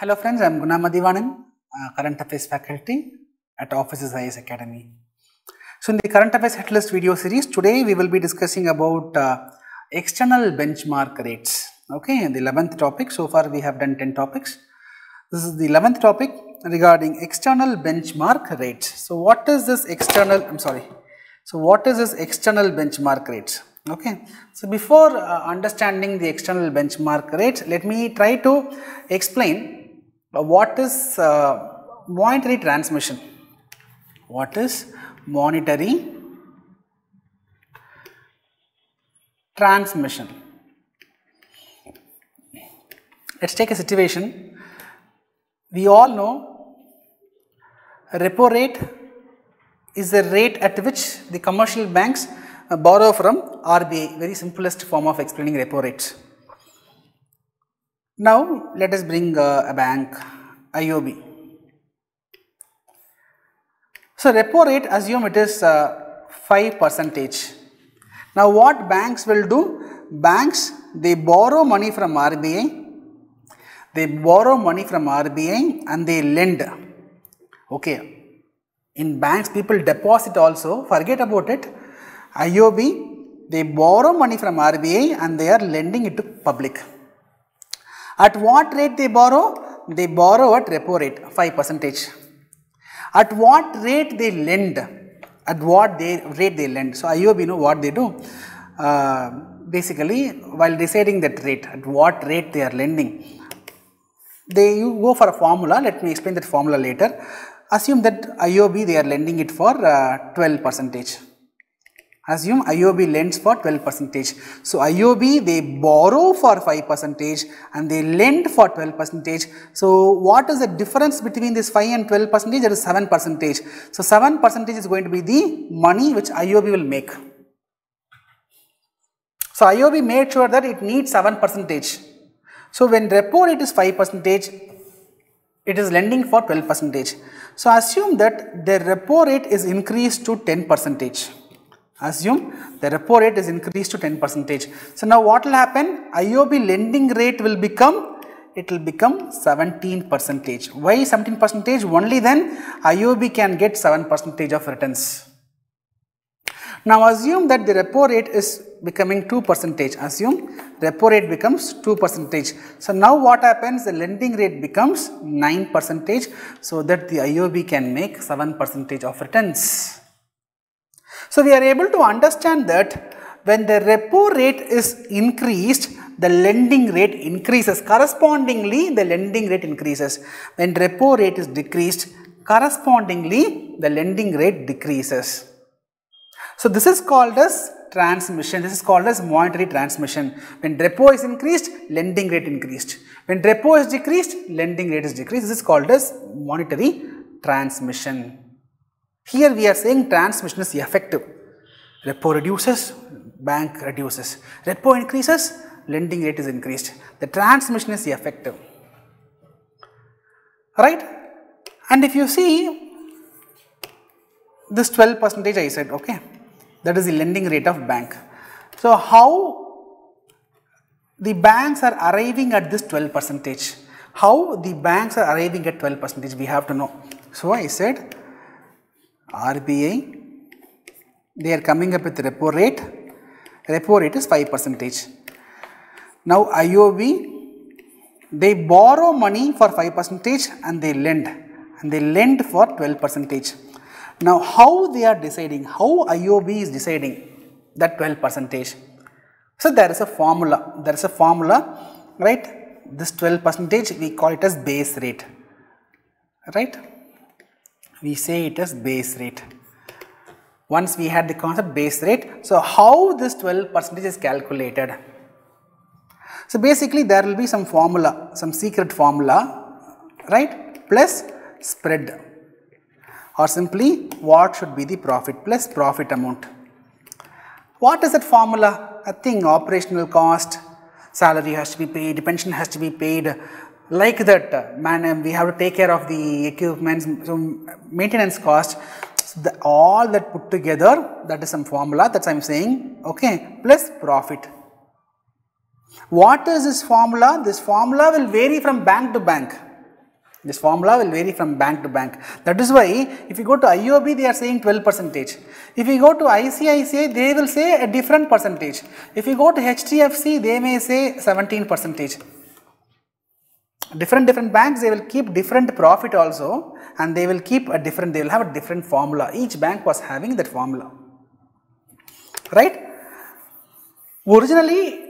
Hello friends, I am Guna Mathivanan, Current Affairs faculty at Offices IAS Academy. So in the Current Affairs Headlist video series, today we will be discussing about external benchmark rates. Okay, in the 11th topic, so far we have done 10 topics. This is the 11th topic regarding external benchmark rates. So what is this external benchmark rates? Okay, so before understanding the external benchmark rates, let me try to explain what is monetary transmission. What is monetary transmission? Let's take a situation. We all know repo rate is the rate at which the commercial banks borrow from RBI, very simplest form of explaining repo rates. Now let us bring a bank, IOB. So repo rate, assume it is 5%. Now what banks will do? Banks, they borrow money from RBI. They borrow money from RBI and they lend. Okay. In banks, people deposit also. Forget about it. IOB, they borrow money from RBI and they are lending it to public. At what rate they borrow? They borrow at repo rate, 5%. At what rate they lend? At what rate they lend? So IOB, know what they do? Basically, while deciding that rate, at what rate they are lending, you go for a formula. Let me explain that formula later. Assume that IOB, they are lending it for 12%. Assume IOB lends for 12%. So IOB, they borrow for 5% and they lend for 12%. So what is the difference between this 5 and 12%? That is 7%. So 7% is going to be the money which IOB will make. So IOB made sure that it needs 7%. So when repo rate is 5%, it is lending for 12%. So assume that the repo rate is increased to 10%. Assume the repo rate is increased to 10%. So now what will happen? IOB lending rate will become, it will become 17%. Why 17%? Only then IOB can get 7% of returns. Now assume that the repo rate is becoming 2%. Assume repo rate becomes 2%. So now what happens? The lending rate becomes 9%, so that the IOB can make 7% of returns. So we are able to understand that when the repo rate is increased, the lending rate increases. Correspondingly, the lending rate increases. When repo rate is decreased, correspondingly, the lending rate decreases. So this is called as transmission. This is called as monetary transmission. When repo is increased, lending rate increased. When repo is decreased, lending rate is decreased. This is called as monetary transmission. Here we are saying transmission is effective. Repo reduces, bank reduces. Repo increases, lending rate is increased. The transmission is effective. Right? And if you see this 12% I said, okay, that is the lending rate of bank. So how the banks are arriving at this 12%? How the banks are arriving at 12%? We have to know. So I said RBI, they are coming up with repo rate. Repo rate is 5%. Now IOB, they borrow money for 5% and they lend. And they lend for 12%. Now how they are deciding? How IOB is deciding that 12%? So there is a formula. There is a formula, right? This 12% we call it as base rate. Right? We say it as base rate. Once we had the concept base rate, so how this 12% is calculated? So basically there will be some formula, some secret formula, right, plus spread, or simply what should be the profit plus profit amount. What is that formula? I think operational cost, salary has to be paid, pension has to be paid. Like that, we have to take care of the equipment, so maintenance cost, so all that put together, that is some formula, that's I am saying, okay, plus profit. What is this formula? This formula will vary from bank to bank. This formula will vary from bank to bank. That is why if you go to IOB, they are saying 12%. If you go to ICICI, they will say a different percentage. If you go to HDFC, they may say 17%. Different banks, they will keep different profit also, and they will keep a different, they will have a different formula. Each bank was having that formula, right? Originally,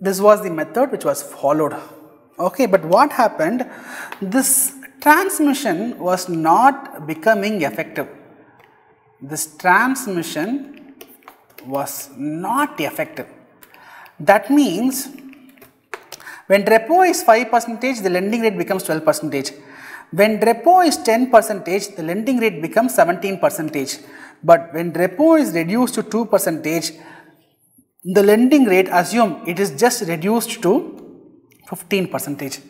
this was the method which was followed. Okay, but what happened? This transmission was not becoming effective. This transmission was not effective. That means when repo is 5%, the lending rate becomes 12%. When repo is 10%, the lending rate becomes 17%. But when repo is reduced to 2%, the lending rate, assume it is just reduced to 15%.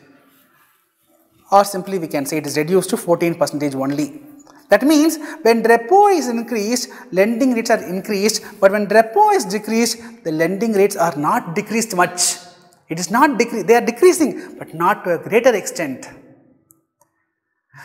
Or simply we can say it is reduced to 14% only. That means when repo is increased, lending rates are increased, but when repo is decreased, the lending rates are not decreased much. It is not decreased, they are decreasing, but not to a greater extent.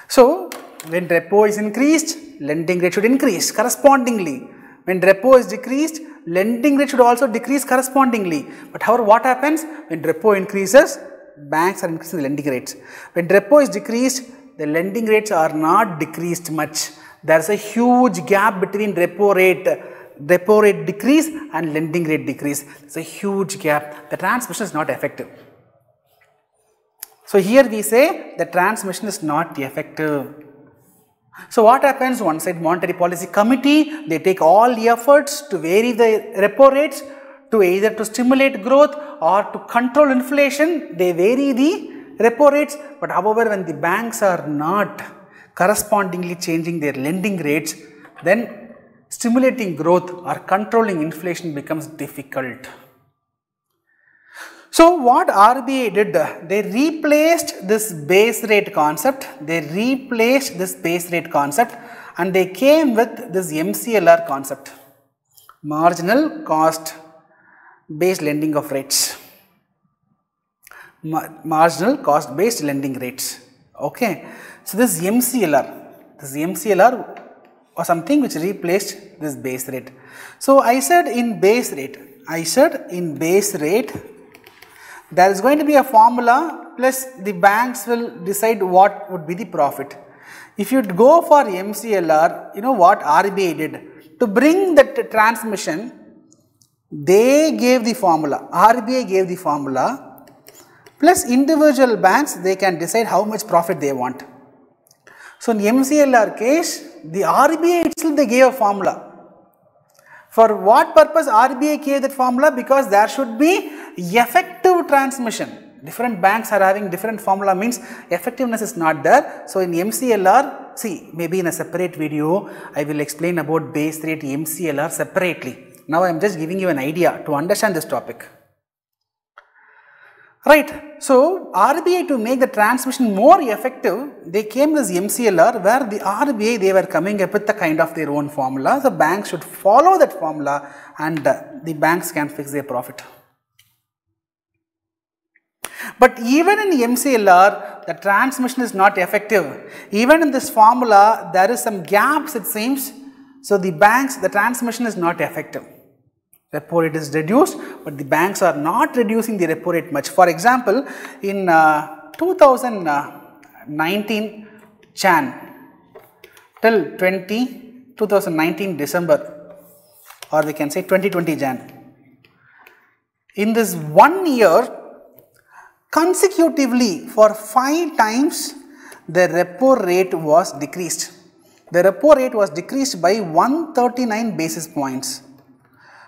So, when repo is increased, lending rate should increase correspondingly. When repo is decreased, lending rate should also decrease correspondingly. But however, what happens? When repo increases, banks are increasing the lending rates. When repo is decreased, the lending rates are not decreased much. There is a huge gap between repo rate decrease and lending rate decrease. There is a huge gap. The transmission is not effective. So here we say the transmission is not effective. So what happens? One side monetary policy committee, they take all the efforts to vary the repo rates to either to stimulate growth or to control inflation. They vary the repo rates, but however when the banks are not correspondingly changing their lending rates, then stimulating growth or controlling inflation becomes difficult. So what RBI did, they replaced this base rate concept, and they came with this MCLR concept, marginal cost based lending of rates, marginal cost based lending rates. Okay, so this MCLR was something which replaced this base rate. So I said in base rate, there is going to be a formula plus the banks will decide what would be the profit. If you go for MCLR, you know what RBI did? To bring that transmission, they gave the formula, RBI gave the formula, plus individual banks, they can decide how much profit they want. So in MCLR case, the RBI itself, they gave a formula. For what purpose RBI gave that formula? Because there should be effective transmission. Different banks are having different formula, means effectiveness is not there. So in MCLR, see, maybe in a separate video, I will explain about base rate MCLR separately. Now I am just giving you an idea to understand this topic. Right. So RBI, to make the transmission more effective, they came with this MCLR, where the RBI, they were coming up with the kind of their own formula. The banks should follow that formula and the banks can fix their profit. But even in the MCLR, the transmission is not effective. Even in this formula, there is some gaps, it seems. So the banks, the transmission is not effective. Repo rate is reduced, but the banks are not reducing the repo rate much. For example, in 2019 Jan till 2019 December, or we can say 2020 Jan. In this 1 year, consecutively for 5 times, the repo rate was decreased. The repo rate was decreased by 139 basis points.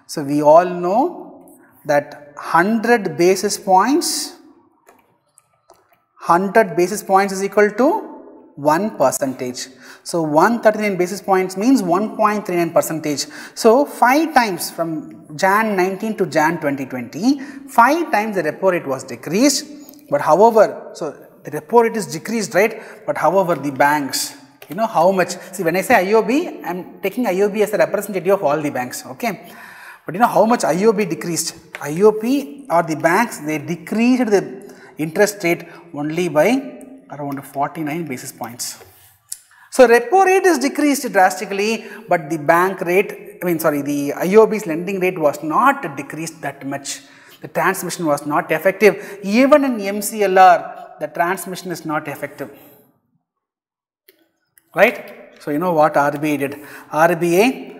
So we all know that 100 basis points is equal to 1%. So 139 basis points means 1.39%. So 5 times from Jan 19 to Jan 2020, 5 times the repo rate was decreased. But however, so the repo rate is decreased, right? But however, the banks, you know how much, see when I say IOB, I am taking IOB as a representative of all the banks, okay? But you know how much IOB decreased? IOB or the banks, they decreased the interest rate only by around 49 basis points. So repo rate is decreased drastically, but the bank rate, the IOB's lending rate was not decreased that much. The transmission was not effective. Even in MCLR, the transmission is not effective. Right? So you know what RBI did? RBI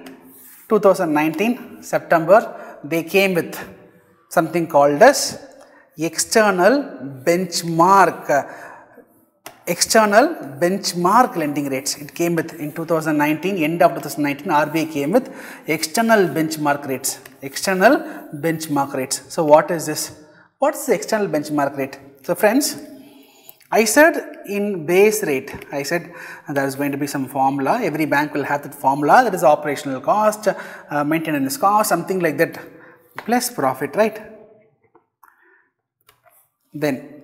2019 September, they came with something called as external benchmark lending rates. It came with in 2019, end of 2019, RBI came with external benchmark rates. External benchmark rates. So what is this? What is the external benchmark rate? So friends, I said in base rate, I said there is going to be some formula. Every bank will have that formula, that is operational cost, maintenance cost, something like that, plus profit, right? Then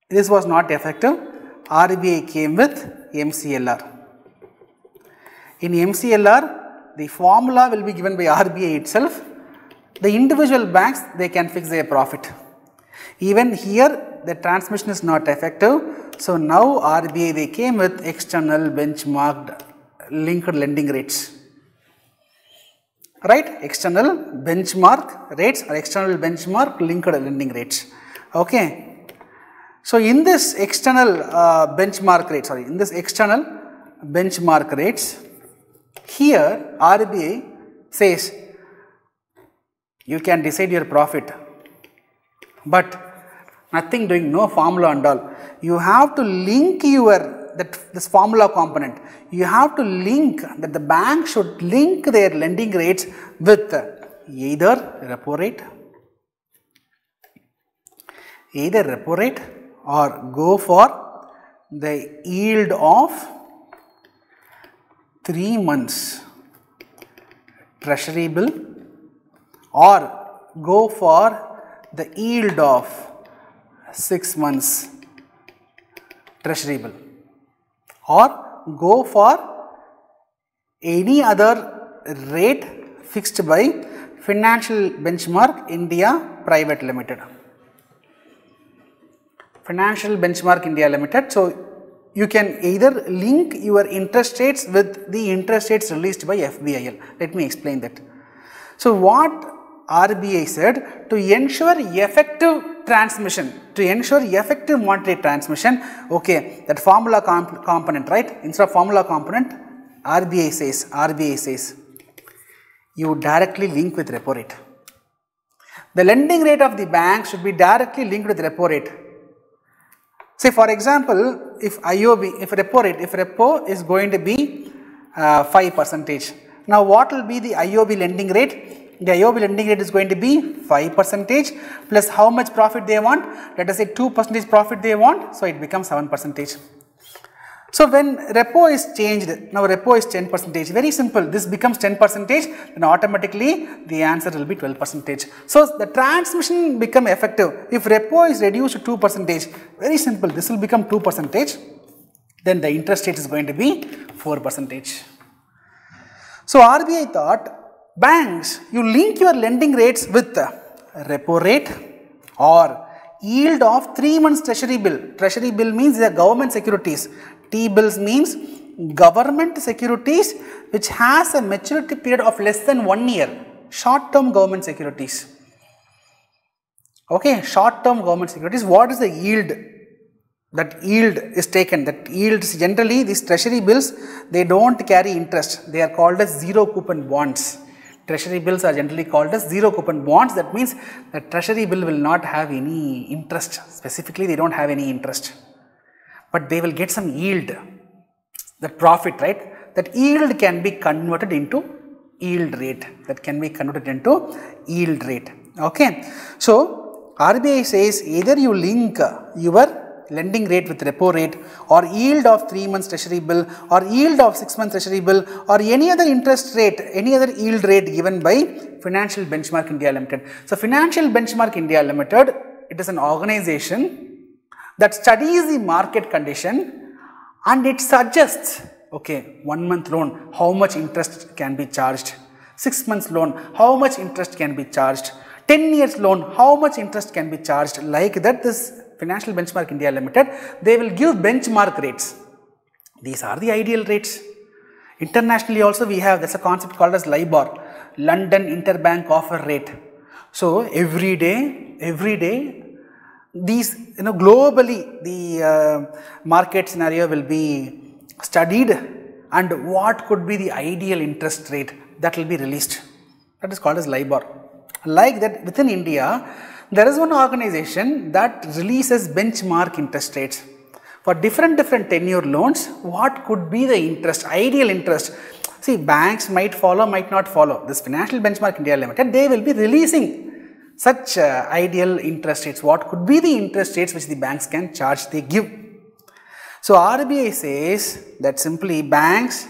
this was not effective. RBI came with MCLR. In MCLR, the formula will be given by RBI itself. The individual banks, they can fix their profit. Even here, the transmission is not effective. So now RBI, they came with external benchmarked linked lending rates. Right? External benchmark rates or external benchmark linked lending rates. Okay. So in this external benchmark rates, here RBI says you can decide your profit, but nothing doing, no formula and all. You have to link this formula component. You have to link that the bank should link their lending rates with either repo rate, or go for the yield of 3 months treasury bill, or go for the yield of 6 months treasury bill, or go for any other rate fixed by Financial Benchmark India Private Limited. Financial Benchmark India Limited. So you can either link your interest rates with the interest rates released by FBIL. Let me explain that. So what RBI said, to ensure effective transmission, to ensure effective monetary transmission, okay, that formula component, right? Instead of formula component, RBI says, you directly link with repo rate. The lending rate of the bank should be directly linked with repo rate. Say for example, if repo is going to be 5%. Now what will be the IOB lending rate? The IOB lending rate is going to be 5% plus how much profit they want? Let us say 2% profit they want, so it becomes 7%. So when repo is changed, now repo is 10%, very simple, this becomes 10%, then automatically the answer will be 12%. So the transmission become effective. If repo is reduced to 2%, very simple, this will become 2%, then the interest rate is going to be 4%. So RBI thought, banks, you link your lending rates with repo rate or yield of 3 months treasury bill. Treasury bill means they are government securities. T-bills means government securities which has a maturity period of less than 1 year. Short-term government securities. Okay, short-term government securities. What is the yield? That yield is taken. That yield is generally, these treasury bills, they don't carry interest. They are called as zero coupon bonds. Treasury bills are generally called as zero coupon bonds. That means the treasury bill will not have any interest. Specifically, they don't have any interest. But they will get some yield, the profit, right? That yield can be converted into yield rate. Okay. So RBI says either you link your lending rate with repo rate or yield of 3 months treasury bill or yield of 6 months treasury bill or any other interest rate, any other yield rate given by Financial Benchmark India Limited. So Financial Benchmark India Limited, it is an organization that studies the market condition and it suggests, okay, 1 month loan, how much interest can be charged, 6 months loan, how much interest can be charged, 10 years loan, how much interest can be charged, like that this Financial Benchmark India Limited, they will give benchmark rates. These are the ideal rates. Internationally also we have, that's a concept called as LIBOR, London Interbank Offer Rate. So every day, these, globally the market scenario will be studied, and what could be the ideal interest rate that will be released. That is called as LIBOR. Like that, within India, there is one organization that releases benchmark interest rates. For different tenure loans, what could be the interest, ideal interest? See, banks might follow, might not follow. This Financial Benchmark India Limited, they will be releasing such ideal interest rates. What could be the interest rates which the banks can charge, they give. So RBI says that simply banks,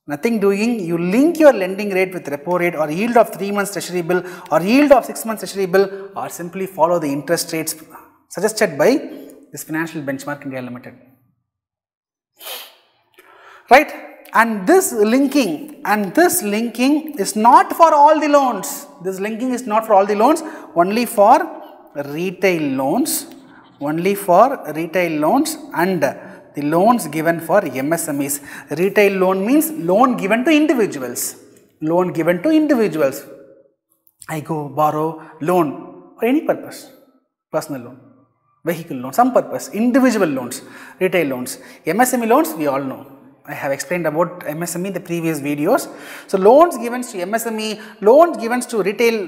nothing doing, you link your lending rate with repo rate or yield of 3 months treasury bill or yield of 6 months treasury bill, or simply follow the interest rates suggested by this Financial Benchmark India Limited. Right? And this linking is not for all the loans. This linking is not for all the loans, only for retail loans, and the loans given for MSMEs. Retail loan means loan given to individuals. I go borrow loan for any purpose, personal loan, vehicle loan, some purpose, individual loans, retail loans. MSME loans, we all know. I have explained about MSME in the previous videos. So loans given to MSME, loans given to retail,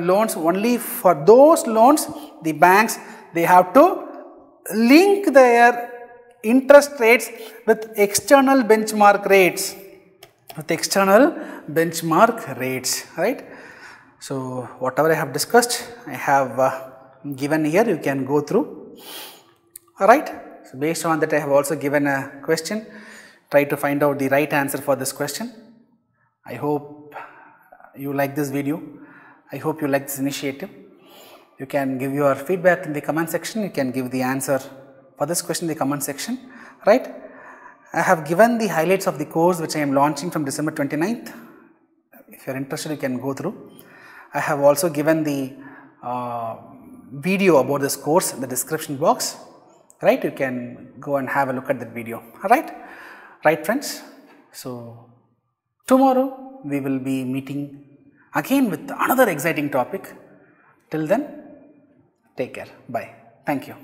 loans only for those loans, the banks, they have to link their interest rates with external benchmark rates. Right? So whatever I have discussed, I have given here, you can go through. Alright, so based on that I have also given a question. Try to find out the right answer for this question. I hope you like this video. I hope you like this initiative. You can give your feedback in the comment section. You can give the answer for this question in the comment section. Right? I have given the highlights of the course which I am launching from December 29th. If you are interested, you can go through. I have also given the video about this course in the description box. Right? You can go and have a look at that video. Alright? Right, friends? So tomorrow we will be meeting again with another exciting topic. Till then, take care. Bye. Thank you.